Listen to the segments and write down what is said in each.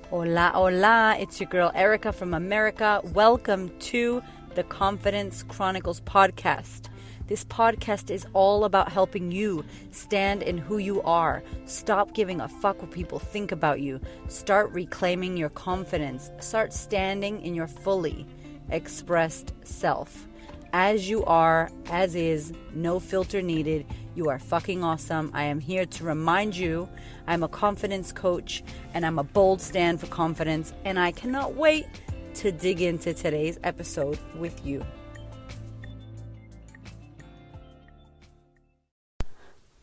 Hola, hola, it's your girl Erica from America. Welcome to the Confidence Chronicles podcast. This podcast is all about helping you stand in who you are. Stop giving a fuck what people think about you. Start reclaiming your confidence. Start standing in your fully expressed self. As you are, as is, no filter needed. You are fucking awesome. I am here to remind you I'm a confidence coach and I'm a bold stand for confidence, and I cannot wait to dig into today's episode with you.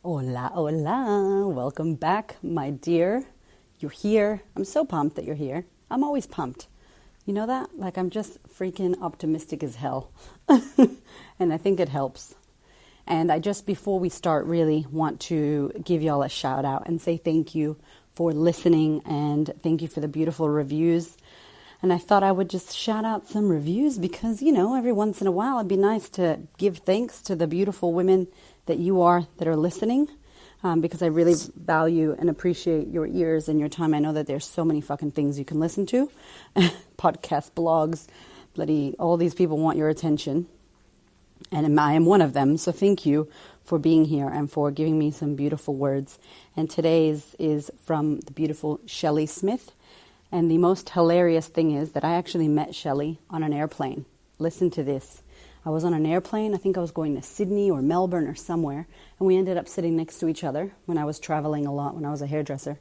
Hola, hola. Welcome back, my dear. You're here. I'm so pumped that you're here. I'm always pumped. You know that? Like, I'm just freaking optimistic as hell. And I think it helps. And I just, before we start, really want to give y'all a shout out and say thank you for listening and thank you for the beautiful reviews. And I thought I would just shout out some reviews because, you know, every once in a while it'd be nice to give thanks to the beautiful women that you are that are listening. Because I really value and appreciate your ears and your time. I know that there's so many fucking things you can listen to. Podcasts, blogs, bloody, all these people want your attention. And I am one of them. So thank you for being here and for giving me some beautiful words. And today's is from the beautiful Shelley Smith. And the most hilarious thing is that I actually met Shelley on an airplane. Listen to this. I was on an airplane. I think I was going to Sydney or Melbourne or somewhere. And we ended up sitting next to each other when I was traveling a lot, when I was a hairdresser.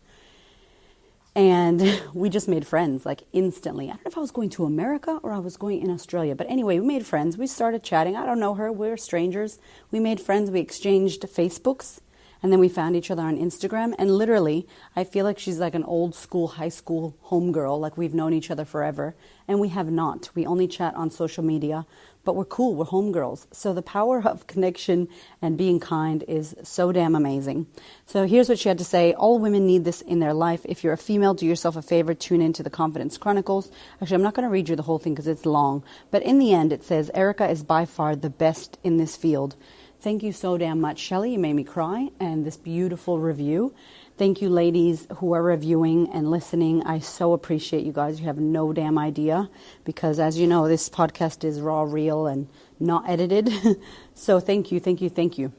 And we just made friends, like instantly. I don't know if I was going to America or I was going in Australia. But anyway, we made friends. We started chatting. I don't know her. We're strangers. We made friends. We exchanged Facebooks. And then we found each other on Instagram. And literally, I feel like she's like an old school, high school homegirl. Like we've known each other forever. And we have not. We only chat on social media. But we're cool. We're homegirls. So the power of connection and being kind is so damn amazing. So here's what she had to say. All women need this in their life. If you're a female, do yourself a favor. Tune into the Confidence Chronicles. Actually, I'm not going to read you the whole thing because it's long. But in the end, it says, Erica is by far the best in this field. Thank you so damn much, Shelley. You made me cry. And this beautiful review. Thank you, ladies who are reviewing and listening. I so appreciate you guys. You have no damn idea. Because as you know, this podcast is raw, real, and not edited. So thank you, thank you, thank you.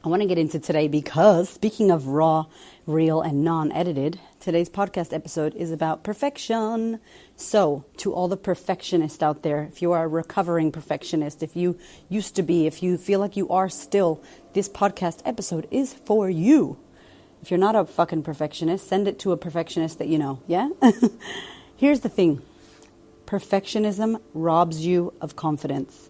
I want to get into today because speaking of raw, real, and non-edited, today's podcast episode is about perfection. So to all the perfectionists out there, if you are a recovering perfectionist, if you used to be, if you feel like you are still, this podcast episode is for you. If you're not a fucking perfectionist, send it to a perfectionist that you know, yeah? Here's the thing. Perfectionism robs you of confidence.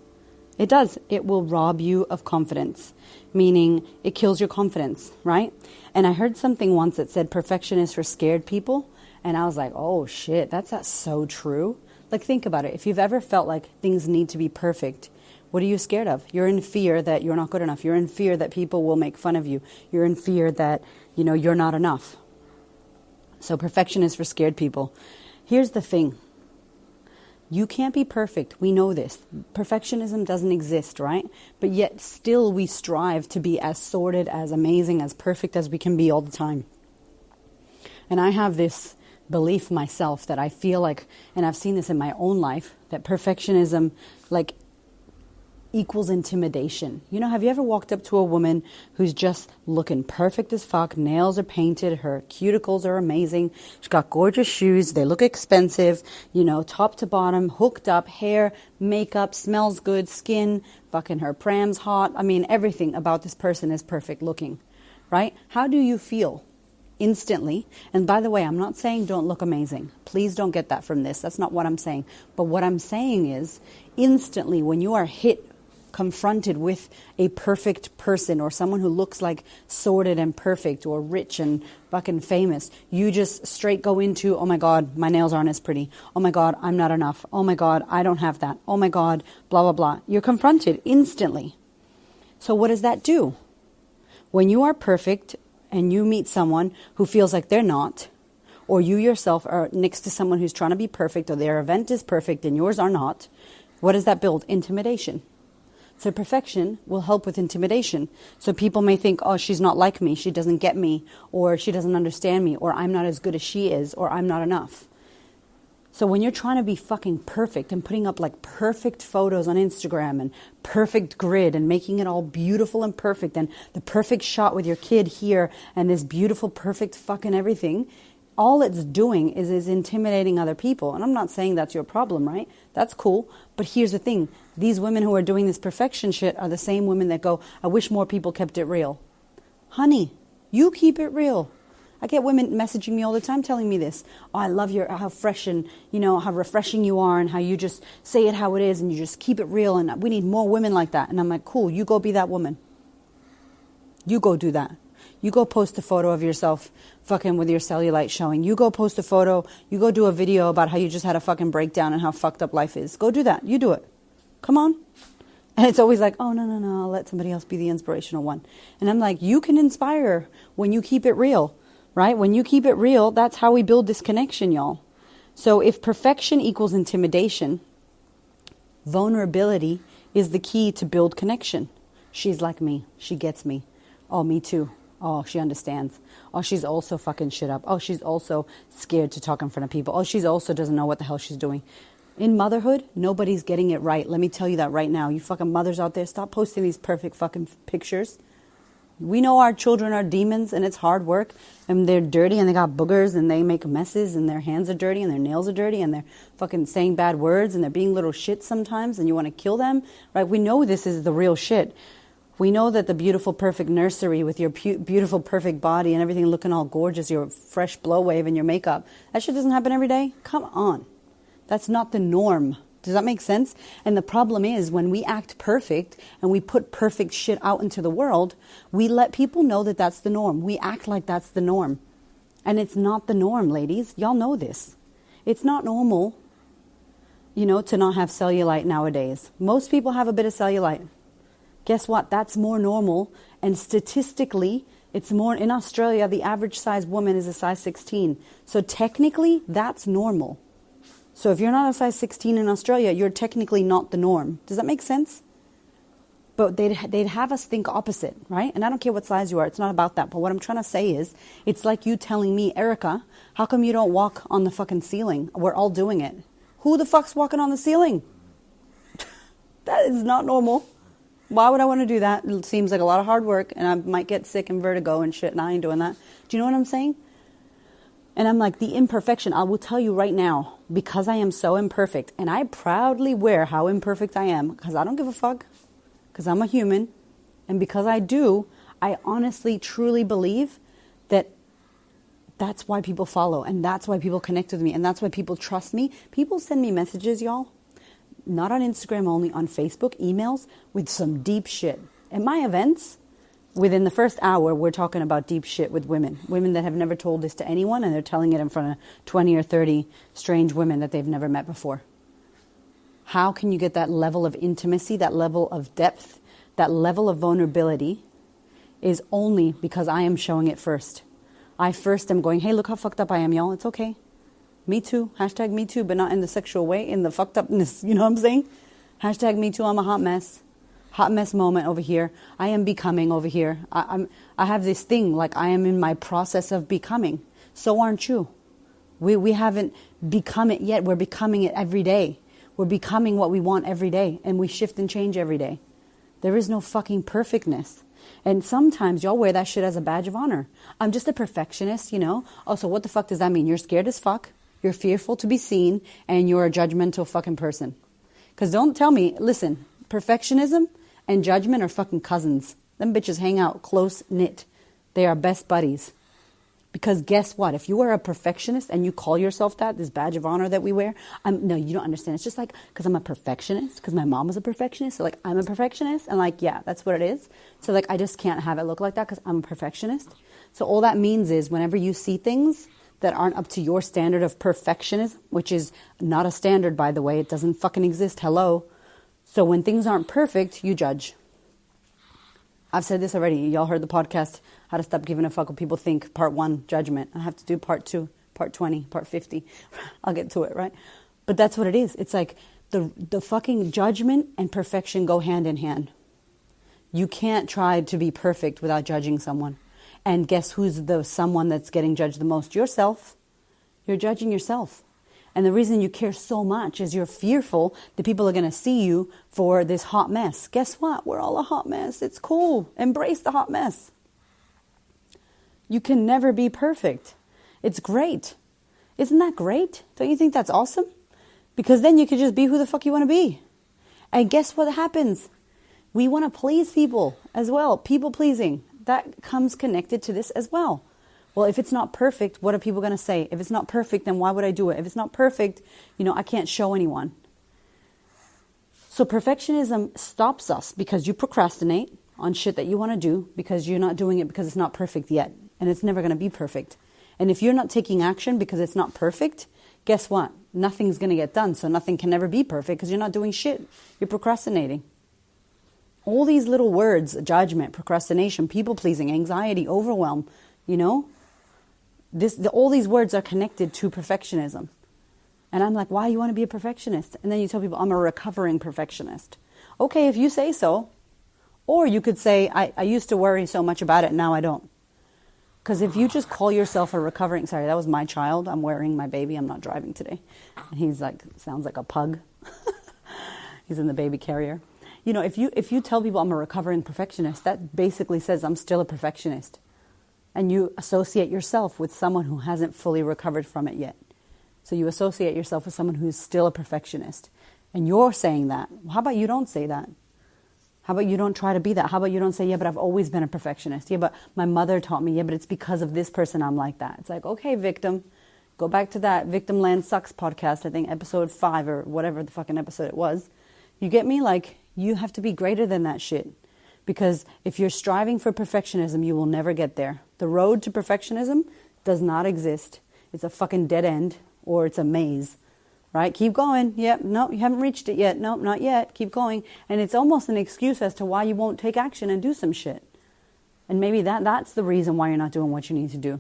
It does. It will rob you of confidence, meaning it kills your confidence, right? And I heard something once that said perfectionists are scared people. And I was like, oh shit, that's so true. Like, think about it. If you've ever felt like things need to be perfect, what are you scared of? You're in fear that you're not good enough. You're in fear that people will make fun of you. You're in fear that, you know, you're not enough. So perfectionists are scared people. Here's the thing. You can't be perfect. We know this. Perfectionism doesn't exist, right? But yet still we strive to be as sorted, as amazing, as perfect as we can be all the time. And I have this belief myself that I feel like, and I've seen this in my own life, that perfectionism like equals intimidation. You know, have you ever walked up to a woman who's just looking perfect as fuck, nails are painted, her cuticles are amazing, she's got gorgeous shoes, they look expensive, you know, top to bottom, hooked up, hair, makeup, smells good, skin, fucking her pram's hot. I mean, everything about this person is perfect looking, right? How do you feel? Instantly. And by the way, I'm not saying don't look amazing. Please don't get that from this. That's not what I'm saying. But what I'm saying is instantly when you are confronted with a perfect person or someone who looks like sorted and perfect or rich and fucking famous, you just straight go into, oh my God, my nails aren't as pretty. Oh my God, I'm not enough. Oh my God, I don't have that. Oh my God, blah, blah, blah. You're confronted instantly. So what does that do? When you are perfect and you meet someone who feels like they're not, or you yourself are next to someone who's trying to be perfect or their event is perfect and yours are not, what does that build? Intimidation. So perfection will help with intimidation. So people may think, oh, she's not like me, she doesn't get me, or she doesn't understand me, or I'm not as good as she is, or I'm not enough. So when you're trying to be fucking perfect and putting up like perfect photos on Instagram and perfect grid and making it all beautiful and perfect and the perfect shot with your kid here and this beautiful, perfect fucking everything, all it's doing is intimidating other people. And I'm not saying that's your problem, right? That's cool. But here's the thing. These women who are doing this perfection shit are the same women that go, I wish more people kept it real. Honey, you keep it real. I get women messaging me all the time telling me this. Oh, I love how fresh and, how refreshing you are and how you just say it how it is and you just keep it real and we need more women like that. And I'm like, cool, you go be that woman. You go do that. You go post a photo of yourself fucking with your cellulite showing. You go post a photo. You go do a video about how you just had a fucking breakdown and how fucked up life is. Go do that. You do it. Come on. And it's always like, oh, no, I'll let somebody else be the inspirational one. And I'm like, you can inspire when you keep it real. Right? When you keep it real, that's how we build this connection, y'all. So if perfection equals intimidation, vulnerability is the key to build connection. She's like me. She gets me. Oh, me too. Oh, she understands. Oh, she's also fucking shit up. Oh, she's also scared to talk in front of people. Oh, she's also doesn't know what the hell she's doing. In motherhood, nobody's getting it right. Let me tell you that right now. You fucking mothers out there, stop posting these perfect fucking pictures. We know our children are demons and it's hard work and they're dirty and they got boogers and they make messes and their hands are dirty and their nails are dirty and they're fucking saying bad words and they're being little shit sometimes and you want to kill them, right? We know this is the real shit. We know that the beautiful, perfect nursery with your beautiful, perfect body and everything looking all gorgeous, your fresh blow wave and your makeup, that shit doesn't happen every day. Come on. That's not the norm. Does that make sense? And the problem is when we act perfect and we put perfect shit out into the world, we let people know that that's the norm. We act like that's the norm. And it's not the norm, ladies. Y'all know this. It's not normal, to not have cellulite nowadays. Most people have a bit of cellulite. Guess what? That's more normal. And statistically, it's more in Australia, the average size woman is a size 16. So technically, that's normal. So if you're not a size 16 in Australia, you're technically not the norm. Does that make sense? But they'd have us think opposite, right? And I don't care what size you are. It's not about that. But what I'm trying to say is, it's like you telling me, Erica, how come you don't walk on the fucking ceiling? We're all doing it. Who the fuck's walking on the ceiling? That is not normal. Why would I want to do that? It seems like a lot of hard work and I might get sick and vertigo and shit and I ain't doing that. Do you know what I'm saying? And I'm like, the imperfection, I will tell you right now, because I am so imperfect, and I proudly wear how imperfect I am, because I don't give a fuck, because I'm a human, and because I do, I honestly, truly believe that that's why people follow, and that's why people connect with me, and that's why people trust me. People send me messages, y'all, not on Instagram only, on Facebook, emails, with some deep shit. At my events, within the first hour, we're talking about deep shit with women that have never told this to anyone, and they're telling it in front of 20 or 30 strange women that they've never met before. How can you get that level of intimacy, that level of depth, that level of vulnerability is only because I am showing it first. I first am going, hey, look how fucked up I am, y'all. It's okay. Me too. Hashtag me too, but not in the sexual way, in the fucked upness. You know what I'm saying? Hashtag me too, I'm a hot mess. Hot mess moment over here. I am becoming over here. I have this thing, like I am in my process of becoming. So aren't you? We haven't become it yet. We're becoming it every day. We're becoming what we want every day. And we shift and change every day. There is no fucking perfectness. And sometimes y'all wear that shit as a badge of honor. I'm just a perfectionist, Oh, so what the fuck does that mean? You're scared as fuck. You're fearful to be seen. And you're a judgmental fucking person. Because don't tell me, listen, perfectionism and judgment are fucking cousins. Them bitches hang out close-knit. They are best buddies. Because guess what? If you are a perfectionist and you call yourself that, this badge of honor that we wear, no, you don't understand. It's just like, because I'm a perfectionist, because my mom was a perfectionist, so like, I'm a perfectionist, and like, yeah, that's what it is. So like, I just can't have it look like that because I'm a perfectionist. So all that means is whenever you see things that aren't up to your standard of perfectionism, which is not a standard, by the way, it doesn't fucking exist, hello. So when things aren't perfect, you judge. I've said this already. Y'all heard the podcast, How to Stop Giving a Fuck What People Think, part 1, judgment. I have to do part 2, part 20, part 50. I'll get to it, right? But that's what it is. It's like The fucking judgment and perfection go hand in hand. You can't try to be perfect without judging someone. And guess who's the someone that's getting judged the most? Yourself. You're judging yourself. And the reason you care so much is you're fearful that people are going to see you for this hot mess. Guess what? We're all a hot mess. It's cool. Embrace the hot mess. You can never be perfect. It's great. Isn't that great? Don't you think that's awesome? Because then you can just be who the fuck you want to be. And guess what happens? We want to please people as well. People pleasing. That comes connected to this as well. Well, if it's not perfect, what are people going to say? If it's not perfect, then why would I do it? If it's not perfect, I can't show anyone. So perfectionism stops us because you procrastinate on shit that you want to do because you're not doing it because it's not perfect yet. And it's never going to be perfect. And if you're not taking action because it's not perfect, guess what? Nothing's going to get done. So nothing can never be perfect because you're not doing shit. You're procrastinating. All these little words, judgment, procrastination, people-pleasing, anxiety, overwhelm, all these words are connected to perfectionism. And I'm like, why you want to be a perfectionist? And then you tell people, I'm a recovering perfectionist. Okay, if you say so. Or you could say, I used to worry so much about it, now I don't. Because if you just call yourself a recovering... Sorry, that was my child. I'm wearing my baby. I'm not driving today. And he's like, sounds like a pug. He's in the baby carrier. If you tell people I'm a recovering perfectionist, that basically says I'm still a perfectionist. And you associate yourself with someone who hasn't fully recovered from it yet. So you associate yourself with someone who's still a perfectionist. And you're saying that. Well, how about you don't say that? How about you don't try to be that? How about you don't say, yeah, but I've always been a perfectionist. Yeah, but my mother taught me. Yeah, but it's because of this person I'm like that. It's like, okay, victim. Go back to that Victim Land Sucks podcast, I think episode 5 or whatever the fucking episode it was. You get me? Like, you have to be greater than that shit. Because if you're striving for perfectionism, you will never get there. The road to perfectionism does not exist. It's a fucking dead end or it's a maze, right? Keep going. Yep. No, you haven't reached it yet. Nope, not yet. Keep going. And it's almost an excuse as to why you won't take action and do some shit. And maybe that's the reason why you're not doing what you need to do.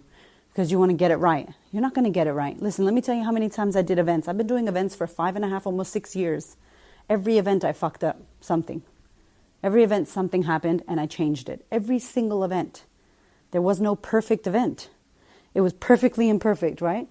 Because you want to get it right. You're not going to get it right. Listen, let me tell you how many times I did events. I've been doing events for 5.5, almost 6 years. Every event I fucked up something. Every event something happened and I changed it. Every single event. There was no perfect event. It was perfectly imperfect, right?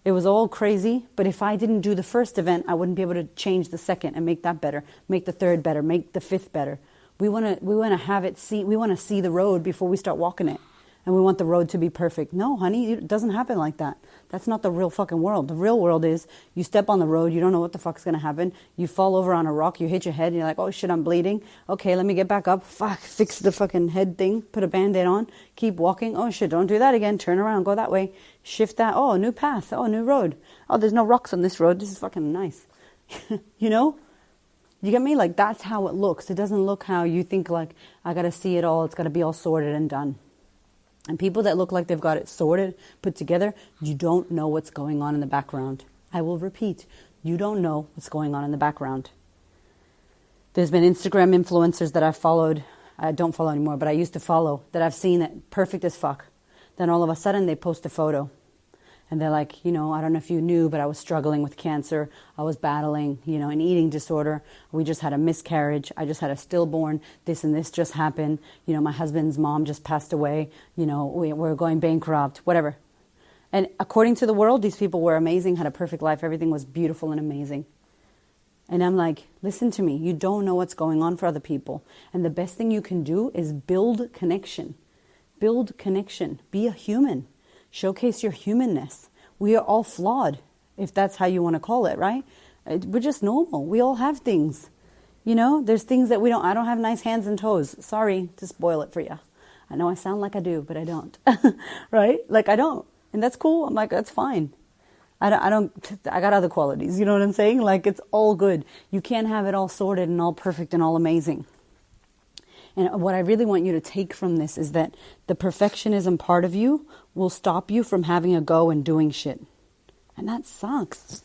It was all crazy, but if I didn't do the first event, I wouldn't be able to change the second and make that better, make the third better, make the fifth better. We want to have it see. We want to see the road before we start walking it, and we want the road to be perfect. No, honey, it doesn't happen like that. That's not the real fucking world. The real world is you step on the road, you don't know what the fuck's gonna happen. You fall over on a rock, you hit your head, and you're like, oh shit, I'm bleeding. Okay, let me get back up. Fuck, fix the fucking head thing. Put a band-aid on. Keep walking. Oh shit, don't do that again. Turn around, go that way. Shift that. Oh, new path. Oh, new road. Oh, there's no rocks on this road. This is fucking nice. You know? You get me? Like, that's how it looks. It doesn't look how you think, like, I gotta see it all. It's gotta be all sorted and done. And people that look like they've got it sorted, put together, you don't know what's going on in the background. I will repeat, you don't know what's going on in the background. There's been Instagram influencers that I've followed. I don't follow anymore, but I used to follow, that I've seen that perfect as fuck. Then all of a sudden they post a photo. And they're like, I don't know if you knew, but I was struggling with cancer. I was battling, an eating disorder. We just had a miscarriage. I just had a stillborn. This and this just happened. My husband's mom just passed away. We're going bankrupt, whatever. And according to the world, these people were amazing, had a perfect life. Everything was beautiful and amazing. And I'm like, listen to me. You don't know what's going on for other people. And the best thing you can do is build connection. Build connection. Be a human. Showcase your humanness. We are all flawed, if that's how you want to call it, right? We're just normal. We all have things. There's things that I don't have nice hands and toes. Sorry to spoil it for you. I know I sound like I do, but I don't. Right? Like I don't. And that's cool. I'm like, that's fine. I got other qualities. You know what I'm saying? Like it's all good. You can't have it all sorted and all perfect and all amazing. And what I really want you to take from this is that the perfectionism part of you will stop you from having a go and doing shit. And that sucks.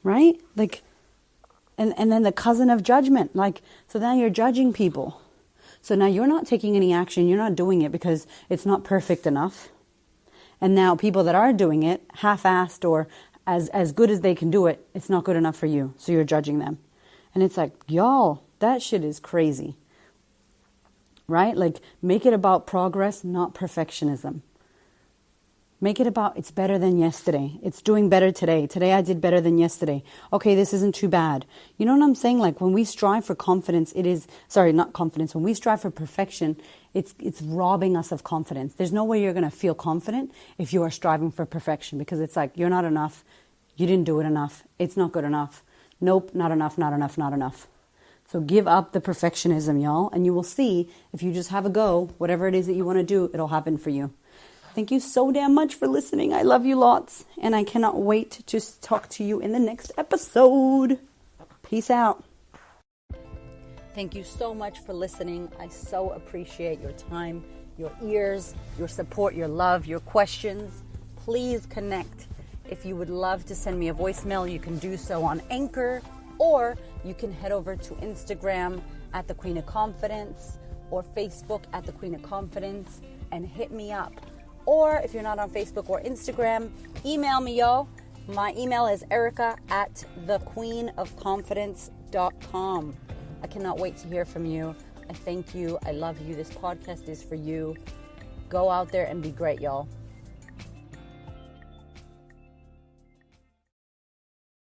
Right? Like, and then the cousin of judgment. Like, so now you're judging people. So now you're not taking any action. You're not doing it because it's not perfect enough. And now people that are doing it, half-assed or as good as they can do it, it's not good enough for you. So you're judging them. And it's like, y'all, that shit is crazy. Right? Like, make it about progress, not perfectionism. Make it about, it's better than yesterday. It's doing better today. Today I did better than yesterday. Okay, this isn't too bad. You know what I'm saying? Like, when we strive for confidence, not confidence. When we strive for perfection, it's robbing us of confidence. There's no way you're going to feel confident if you are striving for perfection, because it's like, you're not enough. You didn't do it enough. It's not good enough. Nope, not enough, not enough, not enough. So give up the perfectionism, y'all, and you will see, if you just have a go, whatever it is that you want to do, it'll happen for you. Thank you so damn much for listening. I love you lots, and I cannot wait to talk to you in the next episode. Peace out. Thank you so much for listening. I so appreciate your time, your ears, your support, your love, your questions. Please connect. If you would love to send me a voicemail, you can do so on Anchor, or you can head over to Instagram at The Queen of Confidence, or Facebook at The Queen of Confidence, and hit me up. Or if you're not on Facebook or Instagram, email me, y'all. My email is erica@thequeenofconfidence.com. I cannot wait to hear from you. I thank you. I love you. This podcast is for you. Go out there and be great, y'all.